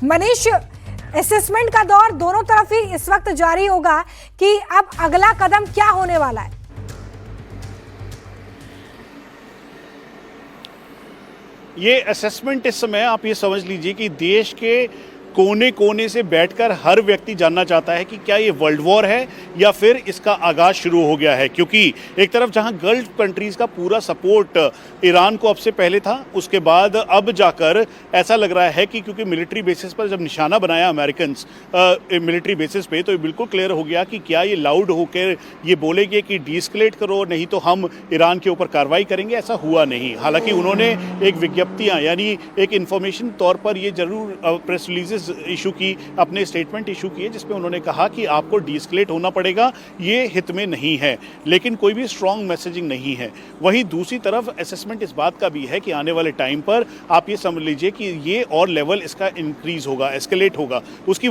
Manish, assessment का दौर दोनों तरफ ही इस वक्त जारी होगा कि अब अगला कदम क्या होने वाला है? ये असेसमेंट इस समय आप ये समझ लीजिए कि देश के कोने कोने से बैठकर हर व्यक्ति जानना चाहता है कि क्या ये वर्ल्ड वॉर है या फिर इसका आगाज शुरू हो गया है। क्योंकि एक तरफ जहां गल्फ कंट्रीज का पूरा सपोर्ट ईरान को अब से पहले था, उसके बाद अब जाकर ऐसा लग रहा है कि क्योंकि मिलिट्री बेसिस पर जब निशाना बनाया अमेरिकन मिलिट्री बेसिस पे, तो ये बिल्कुल क्लियर हो गया कि क्या ये लाउड होकर ये बोलेंगे कि डीएस्केलेट करो, नहीं तो हम ईरान के ऊपर कार्रवाई करेंगे। ऐसा हुआ नहीं। हालांकि उन्होंने एक विज्ञप्तियां यानी एक इंफॉर्मेशन तौर पर ये जरूर प्रेस रिलीजेस इशू की, अपने स्टेटमेंट इशू किए, जिसमें उन्होंने कहा कि आपको डीएस्केलेट होना पड़ेगा, ये हित में नहीं है, लेकिन कोई भी स्ट्रॉन्ग मैसेजिंग नहीं है। वहीं दूसरी तरफ असेसमेंट इस बात का भी है कि आने वाले टाइम पर आप ये समझ लीजिए कि ये और लेवल इसका इंक्रीज होगा, एस्केलेट होगा। उसकी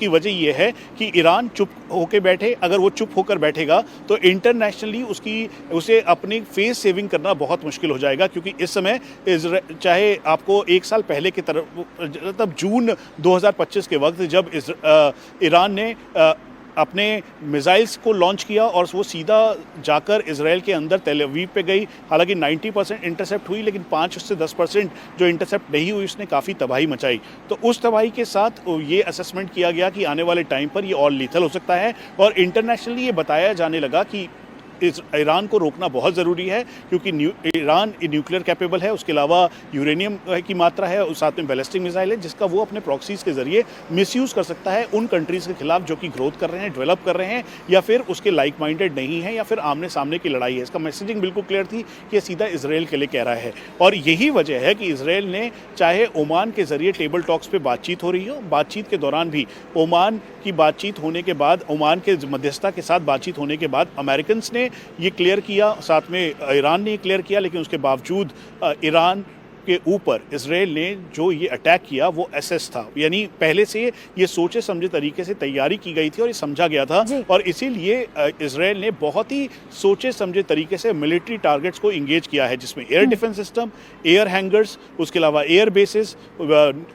वजह ये है कि ईरान चुप होकर बैठे। अगर वो चुप होकर बैठेगा तो इंटरनेशनली उसे अपनी फेस सेविंग करना बहुत मुश्किल हो जाएगा। क्योंकि इस समय चाहे आपको एक साल पहले की तरफ, तब जून 2025 के वक्त जब ईरान ने अपने मिसाइल्स को लॉन्च किया और वो सीधा जाकर इजराइल के अंदर तेल अवीव पे गई। हालांकि 90% इंटरसेप्ट हुई, लेकिन 5 से 10% जो इंटरसेप्ट नहीं हुई उसने काफ़ी तबाही मचाई। तो उस तबाही के साथ ये असेसमेंट किया गया कि आने वाले टाइम पर ये और लीथल हो सकता है। और इंटरनेशनली ये बताया जाने लगा कि ईरान को रोकना बहुत ज़रूरी है, क्योंकि ईरान न्यूक्लियर कैपेबल है, उसके अलावा यूरेनियम की मात्रा है, और साथ में बैलिस्टिक मिसाइल है, जिसका वो अपने प्रॉक्सीज के जरिए मिसयूज़ कर सकता है उन कंट्रीज़ के खिलाफ जो कि ग्रोथ कर रहे हैं, डेवलप कर रहे हैं, या फिर उसके लाइक माइंडेड नहीं है, या फिर आमने सामने की लड़ाई है। इसका मैसेजिंग बिल्कुल क्लियर थी कि सीधा इसराइल के लिए कह रहा है। और यही वजह है कि इसराइल ने, चाहे ओमान के जरिए टेबल टॉक्स पे बातचीत हो रही हो, बातचीत के दौरान भी ओमान की बातचीत होने के बाद, ओमान के मध्यस्थता के साथ बातचीत होने के बाद अमेरिकन ने ये क्लियर किया, साथ में ईरान ने क्लियर किया, लेकिन उसके बावजूद ईरान के ऊपर इसराइल ने जो ये अटैक किया वो एसएस था, यानी पहले से ये सोचे समझे तरीके से तैयारी की गई थी और ये समझा गया था। और इसीलिए इसराइल ने बहुत ही सोचे समझे तरीके से मिलिट्री टारगेट्स को इंगेज किया है, जिसमें air defence system, air hangers, उसके अलावा एयर बेसिस,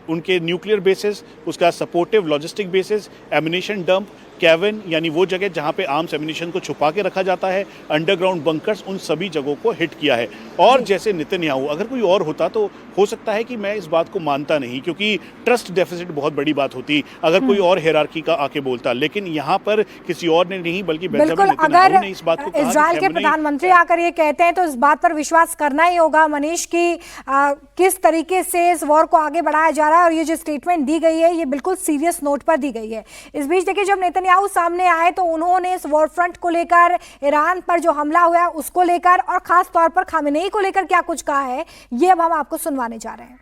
उनके न्यूक्लियर बेसिस, उसका supportive logistic basis, ammunition dump, cavern यानी वो जगह जहां पे आर्म्स एम्यूनिशन को छुपा के रखा जाता है, अंडरग्राउंड बंकर्स, उन सभी जगहों को हिट किया है। और जैसे नेतन्याहू, अगर कोई और होता तो हो सकता है कि मैं इस बात को मानता नहीं, क्योंकि ट्रस्ट डेफिसिट बहुत बड़ी बात होती अगर कोई और हियरार्की का आके बोलता, लेकिन यहाँ पर किसी और ने नहीं बल्कि बेंजामिन नेतन्याहू ने इस बात को कहा। इजराइल के प्रधानमंत्री आकर ये कहते हैं तो इस बात पर विश्वास करना ही होगा मनीष की किस तरीके से इस वॉर को आगे बढ़ाया जा रहा है। और ये जो स्टेटमेंट दी गई है ये बिल्कुल सीरियस नोट पर दी गई है। इस बीच देखिए, जब नेतन्याहू सामने आए तो उन्होंने इस वॉर फ्रंट को लेकर, ईरान पर जो हमला हुआ है उसको लेकर, और खास तौर पर खामेनेई को लेकर क्या कुछ कहा है, ये अब हम आपको सुनवाने जा रहे हैं।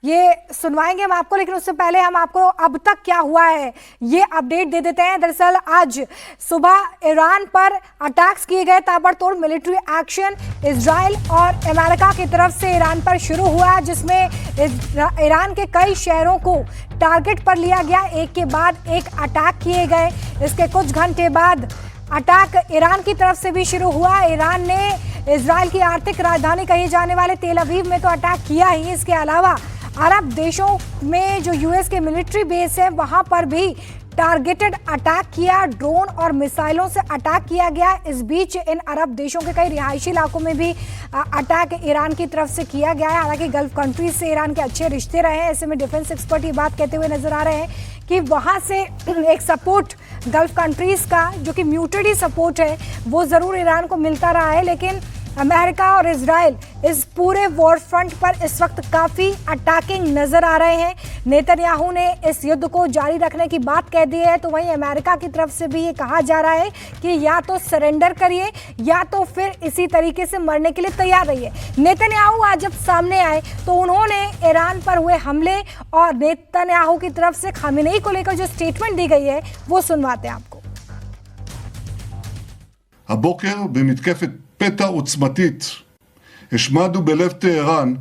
ये सुनवाएंगे हम आपको, लेकिन उससे पहले हम आपको अब तक क्या हुआ है ये अपडेट दे देते हैं। दरअसल आज सुबह ईरान पर अटैक्स किए गए, ताबड़तोड़ मिलिट्री एक्शन इजराइल और अमेरिका की तरफ से ईरान पर शुरू हुआ, जिसमें ईरान के कई शहरों को टारगेट पर लिया गया, एक के बाद एक अटैक किए गए। इसके कुछ घंटे बाद अटैक ईरान की तरफ से भी शुरू हुआ। ईरान ने इजराइल की आर्थिक राजधानी कही जाने वाले तेल अवीव में तो अटैक किया ही, इसके अलावा अरब देशों में जो यूएस के मिलिट्री बेस है वहां पर भी टारगेटेड अटैक किया, ड्रोन और मिसाइलों से अटैक किया गया। इस बीच इन अरब देशों के कई रिहायशी इलाकों में भी अटैक ईरान की तरफ से किया गया है। हालांकि गल्फ कंट्रीज से ईरान के अच्छे रिश्ते रहे हैं, ऐसे में डिफेंस एक्सपर्ट ये बात कहते हुए नजर आ रहे हैं कि वहां से एक सपोर्ट गल्फ कंट्रीज का, जो कि म्यूटेड ही सपोर्ट है, वो जरूर ईरान को मिलता रहा है। लेकिन अमेरिका और इजराइल इस पूरे वॉर फ्रंट पर इस वक्त काफ़ी अटैकिंग नजर आ रहे हैं। नेतन्याहू ने इस युद्ध को जारी रखने की बात कह दी है, तो वहीं अमेरिका की तरफ से भी ये कहा जा रहा है कि या तो सरेंडर करिए या तो फिर इसी तरीके से मरने के लिए तैयार रहिए। नेतन्याहू आज जब सामने आए तो उन्होंने ईरान पर हुए हमले और नेतन्याहू की तरफ से खामेनेई को लेकर जो स्टेटमेंट दी गई है वो सुनवाते हैं आपको। הבוקר במתקפת פתע עוצמתית השמדנו בלב טהרן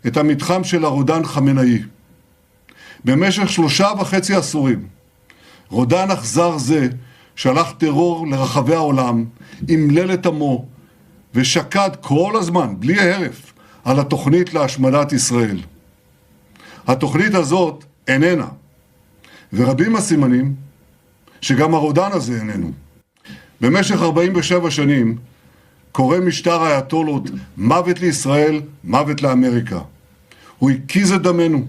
את המתחם של הרודן חמינאי. במשך 3.5 עשורים רודן אכזר זה שלח טרור לרחבי העולם, המלל את עמו ושקד כל הזמן בלי הרף על התוכנית להשמדת ישראל. התוכנית הזאת איננה. ורבים הסימנים שגם הרודן הזה איננו. במשך 47 שנים קורא משטר האייתולות מוות לישראל, מוות לאמריקה. הוא הקיז את דמנו,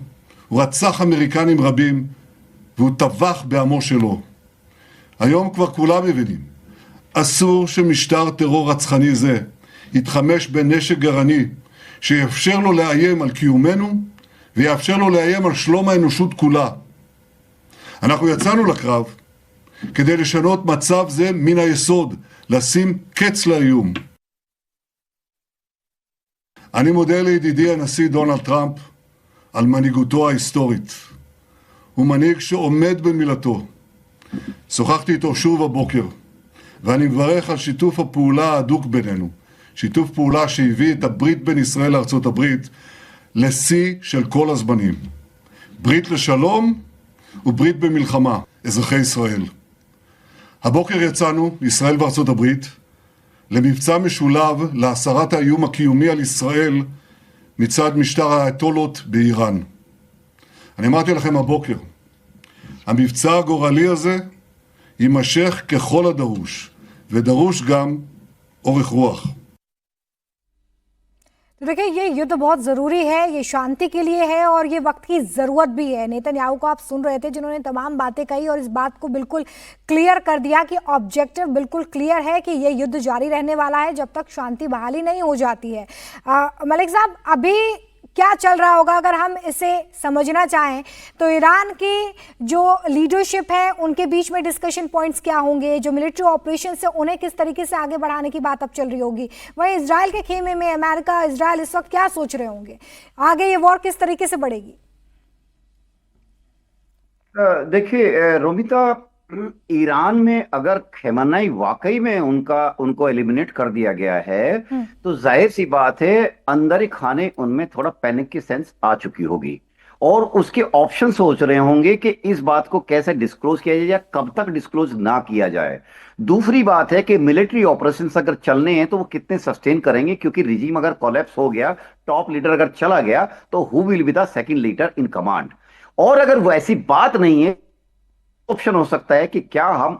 הוא רצח אמריקנים רבים, והוא טבח בעמו שלו. היום כבר כולם מבינים, אסור שמשטר טרור רצחני זה יתחמש בנשק גרעיני, שיאפשר לו לאיים על קיומנו, ויאפשר לו לאיים על שלום האנושות כולה. אנחנו יצאנו לקרב כדי לשנות מצב זה מן היסוד, לשים קץ לאיום. אני מודה לידידי הנשיא דונלד טראמפ על מנהיגותו ההיסטורית. הוא מנהיג שעומד במילתו. שוחחתי איתו שוב הבוקר, ואני מברך על שיתוף הפעולה ההדוק בינינו. שיתוף פעולה שהביא את הברית בין ישראל לארצות הברית לשיא של כל הזמנים. ברית לשלום וברית במלחמה, אזרחי ישראל. הבוקר יצאנו, ישראל וארצות הברית, למבצע משולב להסרת האיום הקיומי על ישראל מצד משטר האייתולות באיראן. אני אמרתי לכם הבוקר, המבצע הגורלי הזה יימשך ככל הדרוש, ודרוש גם אורך רוח. तो देखिए ये युद्ध बहुत ज़रूरी है, ये शांति के लिए है और ये वक्त की ज़रूरत भी है। नेतन्याहू को आप सुन रहे थे जिन्होंने तमाम बातें कही और इस बात को बिल्कुल क्लियर कर दिया कि ऑब्जेक्टिव बिल्कुल क्लियर है कि ये युद्ध जारी रहने वाला है जब तक शांति बहाली नहीं हो जाती है। मलिक साहब, अभी क्या चल रहा होगा अगर हम इसे समझना चाहें तो ईरान की जो लीडरशिप है उनके बीच में डिस्कशन पॉइंट्स क्या होंगे, जो मिलिट्री ऑपरेशन से उन्हें किस तरीके से आगे बढ़ाने की बात अब चल रही होगी, वहीं इजराइल के खेमे में अमेरिका इजराइल इस वक्त क्या सोच रहे होंगे, आगे ये वॉर किस तरीके से बढ़ेगी? देखिए रोमिता, ईरान में अगर खमेनी वाकई में उनको एलिमिनेट कर दिया गया है तो जाहिर सी बात है अंदर ही खाने उनमें थोड़ा पैनिक की सेंस आ चुकी होगी और उसके ऑप्शन सोच रहे होंगे कि इस बात को कैसे डिस्क्लोज किया जाए या कब तक डिस्क्लोज ना किया जाए। दूसरी बात है कि मिलिट्री ऑपरेशंस अगर चलने हैं तो वो कितने सस्टेन करेंगे, क्योंकि रिजीम अगर कोलैप्स हो गया, टॉप लीडर अगर चला गया तो who will be the second leader in command. और अगर वो ऐसी बात नहीं है, ऑप्शन हो सकता है कि क्या हम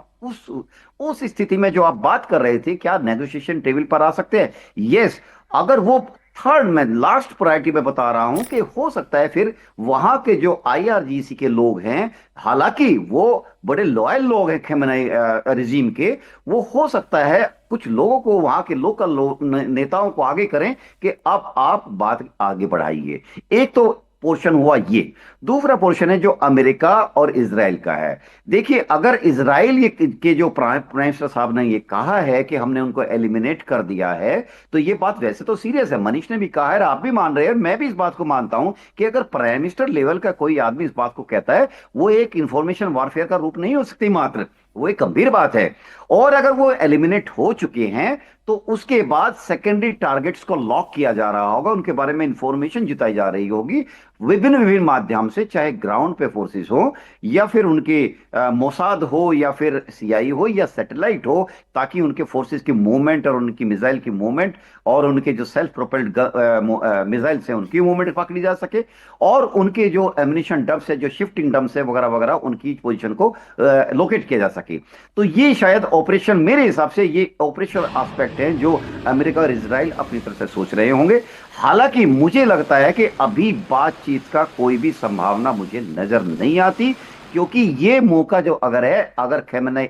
उस स्थिति में जो आप बात कर रहे थे, क्या नेगोशिएशन टेबल पर आ सकते हैं? यस, अगर वो थर्ड में लास्ट प्रायोरिटी में बता रहा हूं कि हो सकता है फिर वहां के जो IRGC के लोग हैं, हालांकि वो बड़े लॉयल लोग हैं खमेनी रिजीम के, वो हो सकता है कुछ लोगों को, वहां के लोकल नेताओं को आगे करें कि अब आप बात आगे बढ़ाइए। एक तो पोर्शन हुआ ये। दूसरा पोर्शन है जो अमेरिका और इजराइल का है। देखिए, अगर इजराइल के जो प्राइम मिनिस्टर साहब ने ये कहा है कि हमने उनको एलिमिनेट कर दिया है, तो ये बात वैसे तो सीरियस है। मनीष ने भी कहा है, आप भी मान रहे हैं, मैं भी इस बात को मानता हूं कि अगर प्राइम मिनिस्टर लेवल का कोई आदमी इस बात को कहता है, वो एक इंफॉर्मेशन वॉरफेयर का रूप नहीं हो सकती मात्र, वो एक गंभीर बात है। और अगर वो एलिमिनेट हो चुके हैं तो उसके बाद सेकेंडरी टारगेट्स को लॉक किया जा रहा होगा, उनके बारे में इंफॉर्मेशन जुटाई जा रही होगी विभिन्न माध्यम से, चाहे ग्राउंड पे फोर्सेस हो या फिर उनके मोसाद हो या फिर CIA हो या सैटेलाइट हो, ताकि उनके फोर्सेस की मूवमेंट और उनकी मिसाइल की मूवमेंट और उनके जो सेल्फ प्रोपेल्ड मिसाइल से उनकी मूवमेंट पकड़ी जा सके और उनके जो एमिनिशन डंप्स है, जो शिफ्टिंग डंप्स है वगैरह वगैरह, उनकी पोजीशन को लोकेट किया जा सके। तो ये शायद ऑपरेशन, मेरे हिसाब से ये ऑपरेशनल एस्पेक्ट है जो अमेरिका और इजराइल अपनी तरफ से सोच रहे होंगे। हालांकि मुझे लगता है कि अभी बातचीत का कोई भी संभावना मुझे नजर नहीं आती, क्योंकि ये मौका जो अगर खमेनी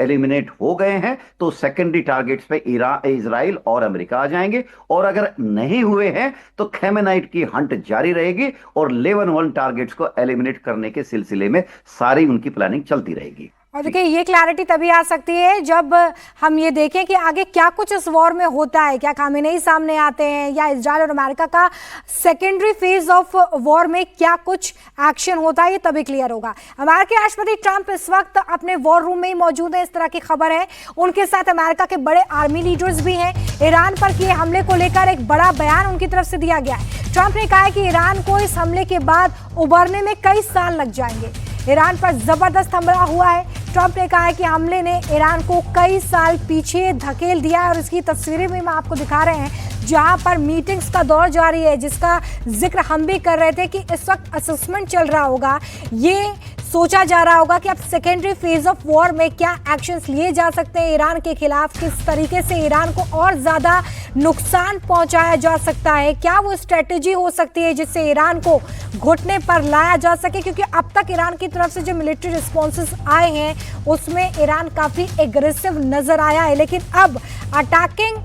एलिमिनेट हो गए हैं तो सेकेंडरी टारगेट्स पे इजराइल और अमेरिका आ जाएंगे, और अगर नहीं हुए हैं तो खमेनाइट की हंट जारी रहेगी और लेवल 1 टारगेट्स को एलिमिनेट करने के सिलसिले में सारी उनकी प्लानिंग चलती रहेगी। और देखिए, ये क्लैरिटी तभी आ सकती है जब हम ये देखें कि आगे क्या कुछ इस वॉर में होता है, क्या खामेनेई सामने आते हैं या इजराइल और अमेरिका का सेकेंडरी फेज ऑफ वॉर में क्या कुछ एक्शन होता है, ये तभी क्लियर होगा। अमेरिकी राष्ट्रपति ट्रंप इस वक्त अपने वॉर रूम में ही मौजूद है, इस तरह की खबर है। उनके साथ अमेरिका के बड़े आर्मी लीडर्स भी हैं। ईरान पर किए हमले को लेकर एक बड़ा बयान उनकी तरफ से दिया गया है। ट्रंप ने कहा है कि ईरान को इस हमले के बाद उबरने में कई साल लग जाएंगे। ईरान पर जबरदस्त हमला हुआ है, ट्रंप ने कहा है कि हमले ने ईरान को कई साल पीछे धकेल दिया है और इसकी तस्वीरें भी हम आपको दिखा रहे हैं जहां पर मीटिंग्स का दौर जारी है, जिसका जिक्र हम भी कर रहे थे कि इस वक्त असेसमेंट चल रहा होगा। ये सोचा जा रहा होगा कि अब सेकेंडरी फेज ऑफ वॉर में क्या एक्शंस लिए जा सकते हैं ईरान के खिलाफ, किस तरीके से ईरान को और ज्यादा नुकसान पहुंचाया जा सकता है, क्या वो स्ट्रेटेजी हो सकती है जिससे ईरान को घुटने पर लाया जा सके, क्योंकि अब तक ईरान की तरफ से जो मिलिट्री रिस्पॉन्सेस आए हैं उसमें ईरान काफी एग्रेसिव नजर आया है। लेकिन अब अटैकिंग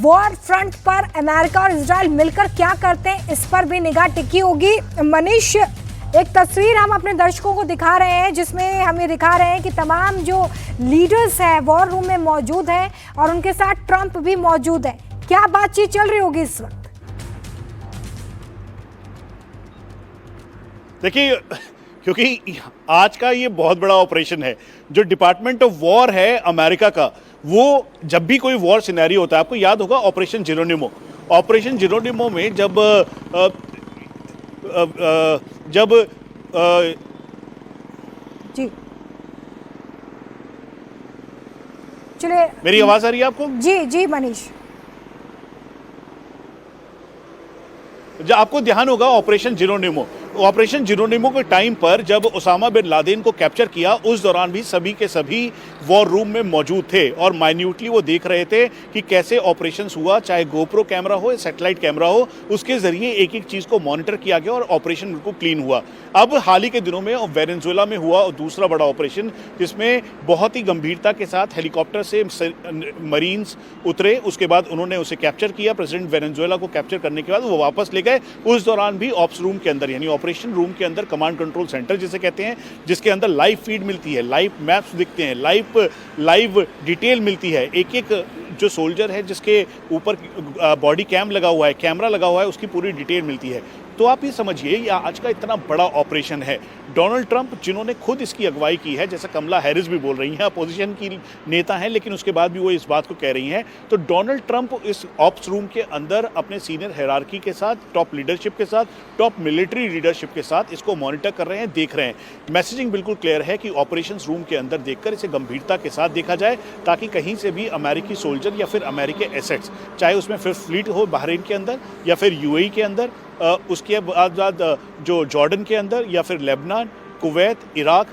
वॉर फ्रंट पर अमेरिका और इजराइल मिलकर क्या करते हैं, इस पर भी निगाह टिकी होगी। मनीष, एक तस्वीर हम अपने दर्शकों को दिखा रहे हैं जिसमें हमें दिखा रहे हैं कि तमाम जो लीडर्स हैं वॉर रूम में मौजूद हैं और उनके साथ ट्रंप भी मौजूद है। क्या बातचीत चल रही होगी इस वक्त? देखिए, क्योंकि आज का ये बहुत बड़ा ऑपरेशन है, जो डिपार्टमेंट ऑफ वॉर है अमेरिका का, वो जब भी कोई वॉर सिनेरियो होता है, आपको याद होगा ऑपरेशन जेरोनिमो में जब जी चलिए, मेरी आवाज आ रही है आपको? जी जी मनीष, जब आपको ध्यान होगा ऑपरेशन जिरोनिमो के टाइम पर जब ओसामा बिन लादेन को कैप्चर किया, उस दौरान भी सभी के सभी वॉर रूम में मौजूद थे और माइन्यूटली वो देख रहे थे कि कैसे ऑपरेशंस हुआ, चाहे गोप्रो कैमरा हो या सैटेलाइट कैमरा हो, उसके जरिए एक एक चीज को मॉनिटर किया गया और ऑपरेशन बिल्कुल क्लीन हुआ। अब हाल ही के दिनों में वेनेजुएला में हुआ और दूसरा बड़ा ऑपरेशन, जिसमें बहुत ही गंभीरता के साथ हेलीकॉप्टर से मरीन्स उतरे, उसके बाद उन्होंने उसे कैप्चर किया। प्रेसिडेंट वेनेजुएला को कैप्चर करने के बाद वो वापस ले गए। उस दौरान भी ऑप्स रूम के अंदर, यानी ऑपरेशन रूम के अंदर, कमांड कंट्रोल सेंटर जिसे कहते हैं, जिसके अंदर लाइव फीड मिलती है, लाइव मैप्स दिखते हैं, लाइव डिटेल मिलती है, एक एक जो सोल्जर है जिसके ऊपर बॉडी कैम लगा हुआ है, कैमरा लगा हुआ है, उसकी पूरी डिटेल मिलती है। तो आप ये समझिए ये आज का इतना बड़ा ऑपरेशन है। डोनाल्ड ट्रंप जिन्होंने खुद इसकी अगुवाई की है, जैसे कमला हैरिस भी बोल रही हैं, अपोजिशन की नेता हैं, लेकिन उसके बाद भी वो इस बात को कह रही हैं, तो डोनाल्ड ट्रंप इस ऑप्स रूम के अंदर अपने सीनियर हायरार्की के साथ, टॉप लीडरशिप के साथ, टॉप मिलिट्री लीडरशिप के साथ इसको मॉनिटर कर रहे हैं, देख रहे हैं। मैसेजिंग बिल्कुल क्लियर है कि ऑपरेशंस रूम के अंदर देखकर इसे गंभीरता के साथ देखा जाए, ताकि कहीं से भी अमेरिकी सोल्जर या फिर अमेरिकी एसेट्स, चाहे उसमें फिफ्थ फ्लीट हो बहरीन के अंदर या फिर यूएई के अंदर, उसके बाद जो जॉर्डन के अंदर या फिर लेबनान, कुवैत, इराक,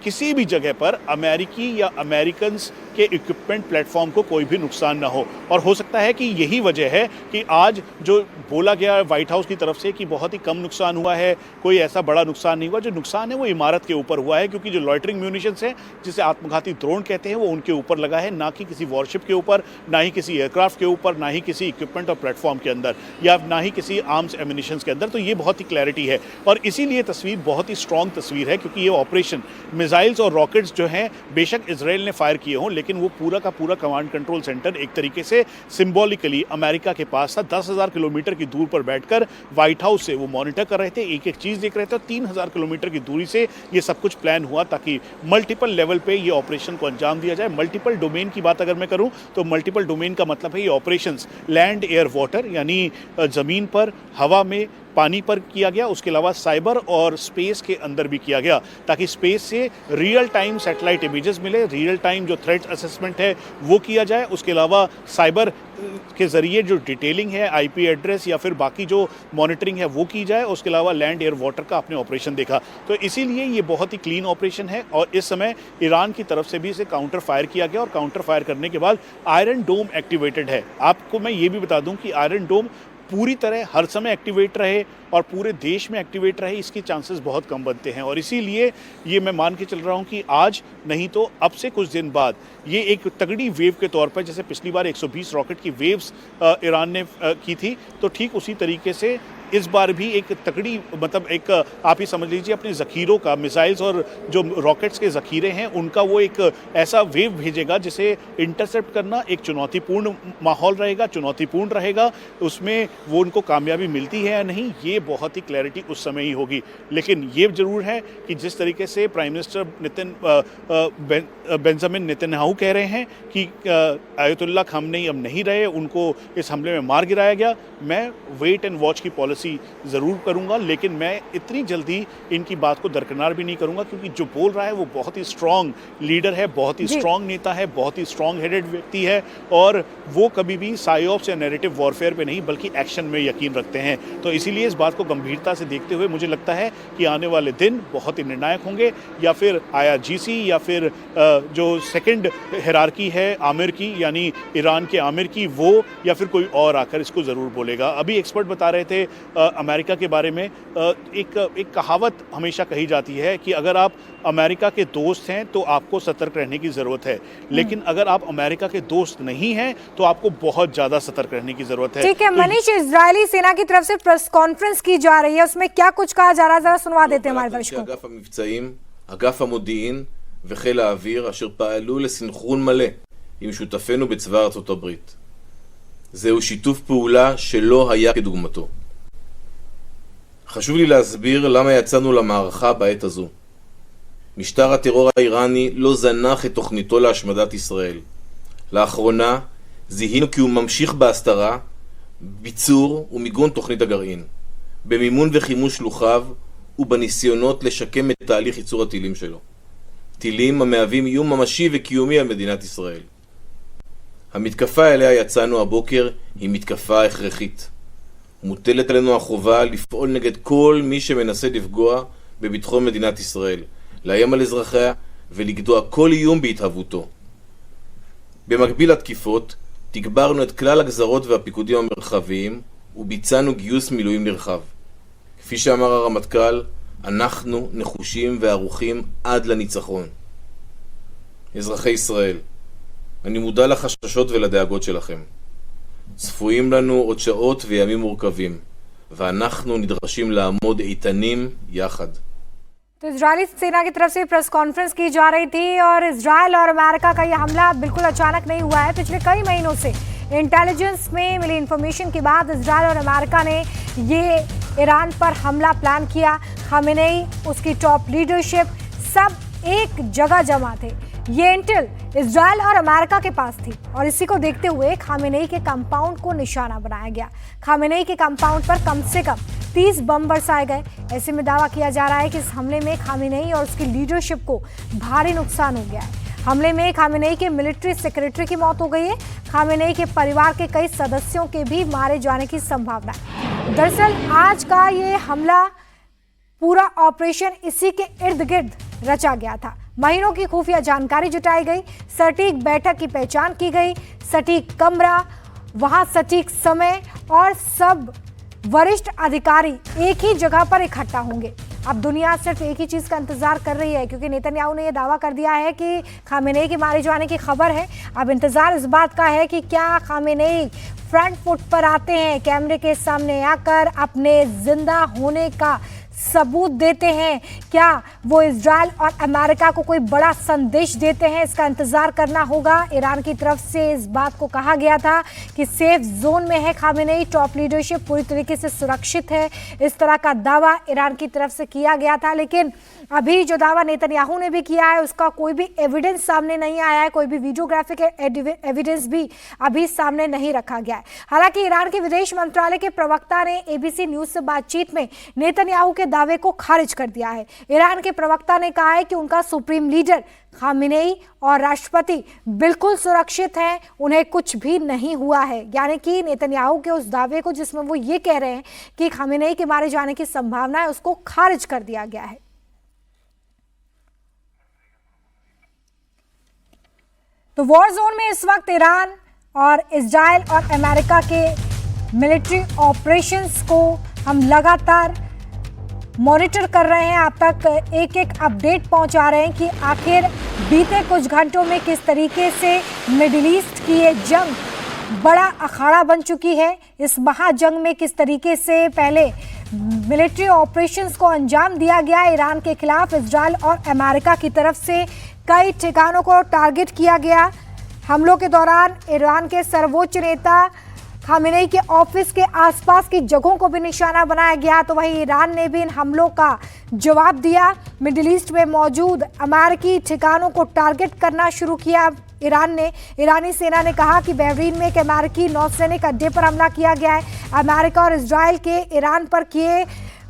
किसी भी जगह पर अमेरिकी या अमेरिकन्स के इक्विपमेंट प्लेटफॉर्म को कोई भी नुकसान ना हो। और हो सकता है कि यही वजह है कि आज जो बोला गया व्हाइट हाउस की तरफ से कि बहुत ही कम नुकसान हुआ है, कोई ऐसा बड़ा नुकसान नहीं हुआ। जो नुकसान है वो इमारत के ऊपर हुआ है, क्योंकि जो लॉइटरिंग म्यूनिशंस है, जिसे आत्मघाती ड्रोन कहते हैं, वो उनके ऊपर लगा है, ना कि किसी वॉरशिप के ऊपर, ना ही किसी एयरक्राफ्ट के ऊपर, ना ही किसी इक्विपमेंट और प्लेटफॉर्म के अंदर, या ना ही किसी आर्म्स एमिनिशंस के अंदर। तो ये बहुत ही क्लैरिटी है और इसीलिए तस्वीर बहुत ही स्ट्रॉन्ग तस्वीर है, क्योंकि ये ऑपरेशन मिसाइल्स और रॉकेट्स जो हैं, बेशक इजराइल ने फायर किए हों, लेकिन वो पूरा का पूरा कमांड कंट्रोल सेंटर एक तरीके से सिंबॉलिकली अमेरिका के पास था। 10,000 किलोमीटर की दूर पर बैठकर व्हाइट हाउस से वो मॉनिटर कर रहे थे, एक एक चीज देख रहे थे। 3,000 किलोमीटर की दूरी से ये सब कुछ प्लान हुआ ताकि मल्टीपल लेवल पे ये ऑपरेशन को अंजाम दिया जाए। मल्टीपल डोमेन की बात अगर मैं करूं तो मल्टीपल डोमेन का मतलब है ये ऑपरेशंस लैंड, एयर, वाटर, यानी जमीन पर, हवा में, पानी पर किया गया। उसके अलावा साइबर और स्पेस के अंदर भी किया गया, ताकि स्पेस से रियल टाइम सैटेलाइट इमेजेस मिले, रियल टाइम जो थ्रेट असेसमेंट है वो किया जाए। उसके अलावा साइबर के ज़रिए जो डिटेलिंग है, आईपी एड्रेस या फिर बाकी जो मॉनिटरिंग है वो की जाए। उसके अलावा लैंड, एयर, वाटर का आपने ऑपरेशन देखा, तो इसीलिए ये बहुत ही क्लीन ऑपरेशन है। और इस समय ईरान की तरफ से भी इसे काउंटर फायर किया गया और काउंटर फायर करने के बाद आयरन डोम एक्टिवेटेड है। आपको मैं ये भी बता दूं कि आयरन डोम पूरी तरह हर समय एक्टिवेट रहे और पूरे देश में एक्टिवेट रहे, इसके चांसेस बहुत कम बनते हैं। और इसीलिए ये मैं मान के चल रहा हूँ कि आज नहीं तो अब से कुछ दिन बाद ये एक तगड़ी वेव के तौर पर, जैसे पिछली बार 120 रॉकेट की वेव्स ईरान ने की थी, तो ठीक उसी तरीके से इस बार भी एक तगड़ी, मतलब एक आप ही समझ लीजिए अपने ज़खीरों का, मिसाइल्स और जो रॉकेट्स के ज़खीरे हैं उनका वो एक ऐसा वेव भेजेगा जिसे इंटरसेप्ट करना एक चुनौतीपूर्ण माहौल रहेगा, चुनौतीपूर्ण रहेगा। उसमें वो उनको कामयाबी मिलती है या नहीं, ये बहुत ही क्लैरिटी उस समय ही होगी। लेकिन ये ज़रूर है कि जिस तरीके से प्राइम मिनिस्टर बेंजामिन नेतन्याहू कह रहे हैं कि आयतुल्लाह खामनेई अब नहीं रहे, उनको इस हमले में मार गिराया गया, मैं वेट एंड वॉच की पॉलिसी पॉलिसी ज़रूर करूँगा, लेकिन मैं इतनी जल्दी इनकी बात को दरकिनार भी नहीं करूँगा, क्योंकि जो बोल रहा है वो बहुत ही स्ट्रॉन्ग लीडर है, बहुत ही स्ट्रॉन्ग नेता है, बहुत ही स्ट्रॉन्ग हेडेड व्यक्ति है, और वो कभी भी साइऑप्स या नैरेटिव वॉरफेयर पे नहीं बल्कि एक्शन में यकीन रखते हैं। तो इसीलिए इस बात को गंभीरता से देखते हुए मुझे लगता है कि आने वाले दिन बहुत ही निर्णायक होंगे, या फिर IRGC या फिर जो सेकंड हिरार्की है आमिर की, यानी ईरान के आमिर की, वो या फिर कोई और आकर इसको ज़रूर बोलेगा। अभी एक्सपर्ट बता रहे थे अमेरिका के बारे में, एक कहावत हमेशा कही जाती है कि अगर आप अमेरिका के दोस्त हैं तो आपको सतर्क रहने की ज़रूरत है, लेकिन अगर आप अमेरिका के दोस्त नहीं हैं तो आपको बहुत ज़्यादा सतर्क रहने की ज़रूरत है। ठीक है मनीष, इजरायली सेना की तरफ से प्रेस कॉन्फ्रेंस की जा रही है, उसमें क्या कुछ कहा जा रहा है, जरा सुनवा देते हैं हमारे दर्शकों को। אגף המבצעים, אגף המודיעין וחיל האוויר אשר פעלו לסנכרון מלא עם שותפינו בצבא ארצות הברית. זהו שיתוף פעולה שלא היה כדוגמתו. חשוב לי להסביר למה יצאנו למערכה בעת הזו. משטר הטרור האיראני לא זנח את תוכניתו להשמדת ישראל. לאחרונה זיהינו כי הוא ממשיך בהסתרה, ביצור ומיגון תוכנית הגרעין, במימון וחימוש שלוחיו ובניסיונות לשקם את תהליך ייצור הטילים שלו. טילים המהווים איום ממשי וקיומי על מדינת ישראל. המתקפה אליה יצאנו הבוקר היא מתקפה הכרחית. מוטלת עלינו החובה לפעול נגד כל מי שמנסה לפגוע בביטחון מדינת ישראל, לאיים על אזרחיה ולגדוע כל איום בהתהוותו. במקביל לתקיפות, תגברנו את כלל הגזרות והפיקודים המרחביים וביצענו גיוס מילואים נרחב. כפי שאמר הרמטכ"ל, אנחנו נחושים וערוכים עד לניצחון. אזרחי ישראל, אני מודע לחששות ולדאגות שלכם. צפויים לנו עוד שעות וימים מורכבים, ואנחנו נדרשים לעמוד איתנים יחד. तो इजरायली सेना की तरफ से प्रेस कॉन्फ्रेंस की जा रही थी, और इजरायल और अमेरिका का यह हमला बिल्कुल अचानक नहीं हुआ है। पिछले कई महीनों से इंटेलिजेंस में मिली इंफॉर्मेशन के बाद इजरायल और अमेरिका ने ये ईरान पर हमला प्लान किया। खामेनेई, उसकी टॉप लीडरशिप सब एक जगह जमा थे। ये इंटेल इजरायल और अमेरिका के पास थी, और इसी को देखते हुए खामेनेई के कंपाउंड को निशाना बनाया गया। खामेनेई के कंपाउंड पर कम से कम 30 बम बरसाए गए। ऐसे में दावा किया जा रहा है कि इस हमले में खामेनेई और उसकी लीडरशिप को भारी नुकसान हो गया है। हमले में खामेनेई के मिलिट्री सेक्रेटरी की मौत हो गई है। खामेनेई के परिवार के कई सदस्यों के भी मारे जाने की संभावना है। दरअसल आज का ये हमला, पूरा ऑपरेशन इसी के इर्द गिर्द रचा गया था। महीनों की खुफिया जानकारी जुटाई गई, सटीक बैठक की पहचान की गई, सटीक कमरा, वहां सटीक समय, और सब वरिष्ठ अधिकारी एक ही जगह पर इकट्ठा होंगे। अब दुनिया सिर्फ एक ही चीज़ का इंतजार कर रही है, क्योंकि नेतन्याहू ने यह दावा कर दिया है कि खामेनेई के मारे जाने की खबर है। अब इंतजार इस बात का है कि क्या खामेनेई फ्रंट फुट पर आते हैं, कैमरे के सामने आकर अपने जिंदा होने का सबूत देते हैं, क्या वो इजरायल और अमेरिका को कोई बड़ा संदेश देते हैं, इसका इंतजार करना होगा। ईरान की तरफ से इस बात को कहा गया था कि सेफ जोन में है खामेनेई, टॉप लीडरशिप पूरी तरीके से सुरक्षित है, इस तरह का दावा ईरान की तरफ से किया गया था। लेकिन अभी जो दावा नेतन्याहू ने भी किया है उसका कोई भी एविडेंस सामने नहीं आया है, कोई भी वीडियोग्राफिक एविडेंस भी अभी सामने नहीं रखा गया है। हालांकि ईरान के विदेश मंत्रालय के प्रवक्ता ने ABC न्यूज से बातचीत में नेतन्याहू के दावे को खारिज कर दिया है। ईरान के प्रवक्ता ने कहा है कि उनका सुप्रीम लीडर खामेनेई और राष्ट्रपति बिल्कुल सुरक्षित हैं, उन्हें कुछ भी नहीं हुआ है। यानी कि नेतन्याहू के उस दावे को, जिसमें वो ये कह रहे हैं कि खामेनेई के मारे जाने की संभावना है, उसको खारिज कर दिया गया है। तो वॉर जोन में इस वक्त ईरान और इजरायल और अमेरिका के मिलिट्री ऑपरेशंस को हम लगातार मॉनिटर कर रहे हैं। आप तक एक एक अपडेट पहुंचा रहे हैं कि आखिर बीते कुछ घंटों में किस तरीके से मिडिल ईस्ट की ये जंग बड़ा अखाड़ा बन चुकी है। इस महाजंग में किस तरीके से पहले मिलिट्री ऑपरेशंस को अंजाम दिया गया ईरान के खिलाफ। इजरायल और अमेरिका की तरफ से कई ठिकानों को टारगेट किया गया। हमलों के दौरान ईरान के सर्वोच्च नेता खामेनेई के ऑफिस के आसपास की जगहों को भी निशाना बनाया गया। तो वहीं ईरान ने भी इन हमलों का जवाब दिया। मिडिल ईस्ट में मौजूद अमेरिकी ठिकानों को टारगेट करना शुरू किया ईरानी सेना ने कहा कि बहरीन में एक अमेरिकी नौसैनिक अड्डे पर हमला किया गया है। अमेरिका और इजराइल के ईरान पर किए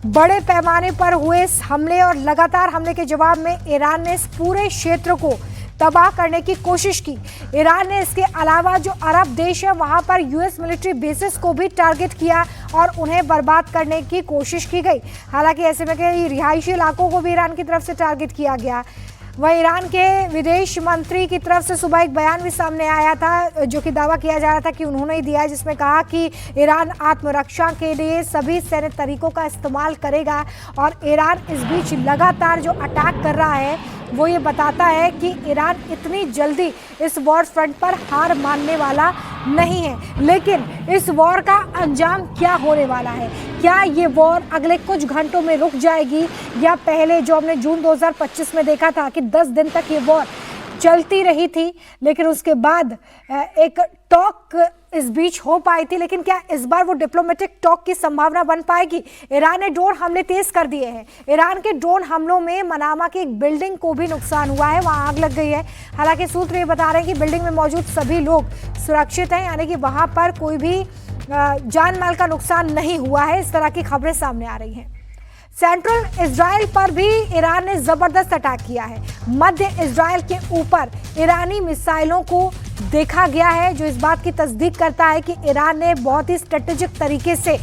बड़े पैमाने पर हुए इस हमले और लगातार हमले के जवाब में ईरान ने इस पूरे क्षेत्र को तबाह करने की कोशिश की। ईरान ने इसके अलावा जो अरब देश है वहां पर यूएस मिलिट्री बेसिस को भी टारगेट किया और उन्हें बर्बाद करने की कोशिश की गई। हालांकि ऐसे में कई रिहायशी इलाकों को भी ईरान की तरफ से टारगेट किया गया। वह ईरान के विदेश मंत्री की तरफ से सुबह एक बयान भी सामने आया था जो कि दावा किया जा रहा था कि उन्होंने ही दिया है, जिसमें कहा कि ईरान आत्मरक्षा के लिए सभी सैन्य तरीकों का इस्तेमाल करेगा। और ईरान इस बीच लगातार जो अटैक कर रहा है वो ये बताता है कि ईरान इतनी जल्दी इस वॉर फ्रंट पर हार मानने वाला नहीं है। लेकिन इस वॉर का अंजाम क्या होने वाला है? क्या ये वॉर अगले कुछ घंटों में रुक जाएगी या पहले जो हमने जून 2025 में देखा था कि 10 दिन तक ये वॉर चलती रही थी लेकिन उसके बाद एक टॉक इस बीच हो पाई थी, लेकिन क्या इस बार वो डिप्लोमेटिक टॉक की संभावना बन पाएगी? ईरान ने ड्रोन हमले तेज कर दिए हैं। ईरान के ड्रोन हमलों में मनामा की एक बिल्डिंग को भी नुकसान हुआ है, वहां आग लग गई है। हालांकि सूत्र ये बता रहे हैं कि बिल्डिंग में मौजूद सभी लोग सुरक्षित हैं, यानी कि वहां पर कोई भी जान माल का नुकसान नहीं हुआ है। इस तरह की खबरें सामने आ रही हैं। सेंट्रल इजराइल पर भी ईरान ने जबरदस्त अटैक किया है। मध्य इजराइल के ऊपर ईरानी मिसाइलों को देखा गया है, जो इस बात की तस्दीक करता है कि ईरान ने बहुत ही स्ट्रेटेजिक तरीके से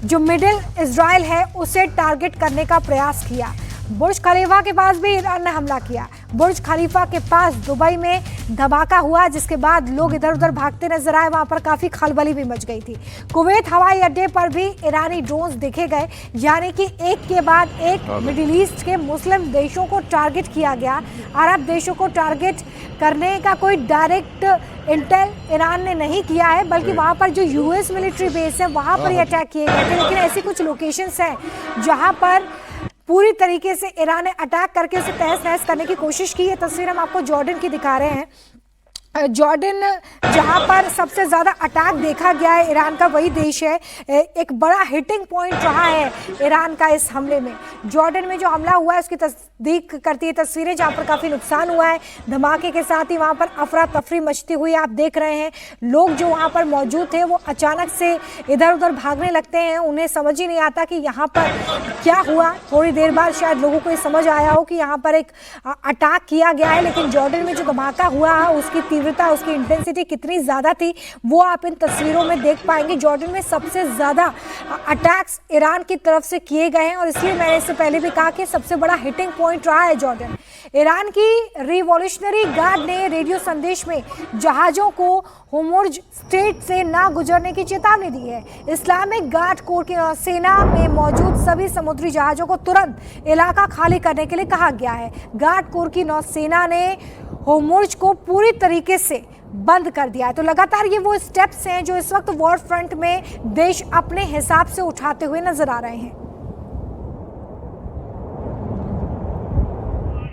जो मिडिल इजराइल है उसे टारगेट करने का प्रयास किया। बुर्ज खलीफा के पास भी ईरान ने हमला किया। बुर्ज खलीफा के पास दुबई में धमाका हुआ, जिसके बाद लोग इधर उधर भागते नजर आए। वहां पर काफी खलबली भी मच गई थी। कुवैत हवाई अड्डे पर भी ईरानी ड्रोन्स देखे गए, यानी कि एक के बाद एक मिडिल ईस्ट के मुस्लिम देशों को टारगेट किया गया। अरब देशों को टारगेट करने का कोई डायरेक्ट इंटेल ईरान ने नहीं किया है, बल्कि वहां पर जो यूएस मिलिट्री बेस है वहां पर ये अटैक किए गए थे। लेकिन ऐसी कुछ लोकेशंस हैं जहां पर पूरी तरीके से ईरान ने अटैक करके उसे तहस नहस करने की कोशिश की है। तस्वीर हम आपको जॉर्डन की दिखा रहे हैं। जॉर्डन जहां पर सबसे ज़्यादा अटैक देखा गया है ईरान का, वही देश है। एक बड़ा हिटिंग पॉइंट रहा है ईरान का इस हमले में। जॉर्डन में जो हमला हुआ है उसकी तस्दीक करती है तस्वीरें, जहां पर काफ़ी नुकसान हुआ है। धमाके के साथ ही वहां पर अफरा तफरी मचती हुई आप देख रहे हैं। लोग जो वहां पर मौजूद थे वो अचानक से इधर उधर भागने लगते हैं। उन्हें समझ ही नहीं आता कि यहाँ पर क्या हुआ। थोड़ी देर बाद शायद लोगों को ये समझ आया हो कि यहाँ पर एक अटैक किया गया है। लेकिन जॉर्डन में जो धमाका हुआ है उसकी तीव्रता, उसकी इंटेंसिटी कितनी ज़्यादा थी वो आप इन तस्वीरों में देख पाएंगे। जॉर्डन में सबसे ज़्यादा अटैक्स ईरान की तरफ से किए गए हैं और इसलिए मैंने इससे पहले भी कहा कि सबसे बड़ा हिटिंग पॉइंट रहा है जॉर्डन। ईरान की रिवॉल्यूशनरी गार्ड ने रेडियो संदेश में जहाज़ों को होर्मुज स्ट्रेट से ना गुजरने की चेतावनी दी है। इस्लामिक गार्ड कोर की सेना में मौजूद सभी समुद्री जहाज़ों को तुरंत इलाका खाली करने के लिए कहा गया है। गार्ड कोर की नौसेना ने होर्मुज को पूरी तरीके से बंद कर दिया है। तो लगातार ये वो स्टेप्स हैं जो इस वक्त वॉर फ्रंट में देश अपने हिसाब से उठाते हुए नजर आ रहे हैं।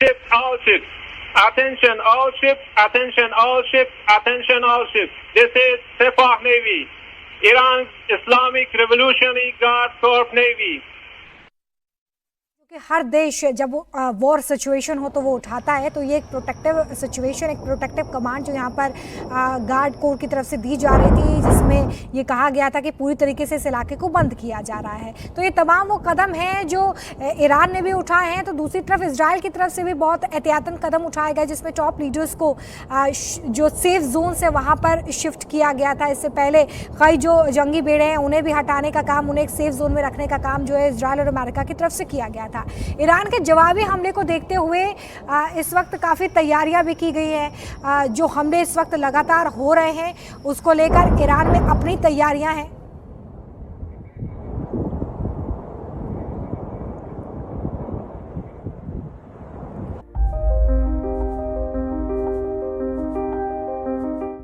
Ships, all ships. Attention all ships, attention all ships, attention all ships. This is Sepah Navy, Iran's Islamic Revolutionary Guard Corps Navy. कि हर देश जब वॉर सिचुएशन हो तो वो उठाता है, तो ये एक प्रोटेक्टिव सिचुएशन, एक प्रोटेक्टिव कमांड जो यहाँ पर गार्ड कोर की तरफ से दी जा रही थी, जिसमें ये कहा गया था कि पूरी तरीके से इस इलाके को बंद किया जा रहा है। तो ये तमाम वो कदम हैं जो ईरान ने भी उठाए हैं। तो दूसरी तरफ इजराइल की तरफ से भी बहुत एहतियातन कदम उठाए गए, जिसमें टॉप लीडर्स को जो सेफ जोन से वहाँ पर शिफ्ट किया गया था। इससे पहले कई जो जंगी बेड़े हैं उन्हें भी हटाने का काम, उन्हें एक सेफ जोन में रखने का काम जो है इजराइल और अमेरिका की तरफ से किया गया था। ईरान के जवाबी हमले को देखते हुए इस वक्त काफ़ी तैयारियां भी की गई हैं। जो हमले इस वक्त लगातार हो रहे हैं उसको लेकर ईरान में अपनी तैयारियां हैं।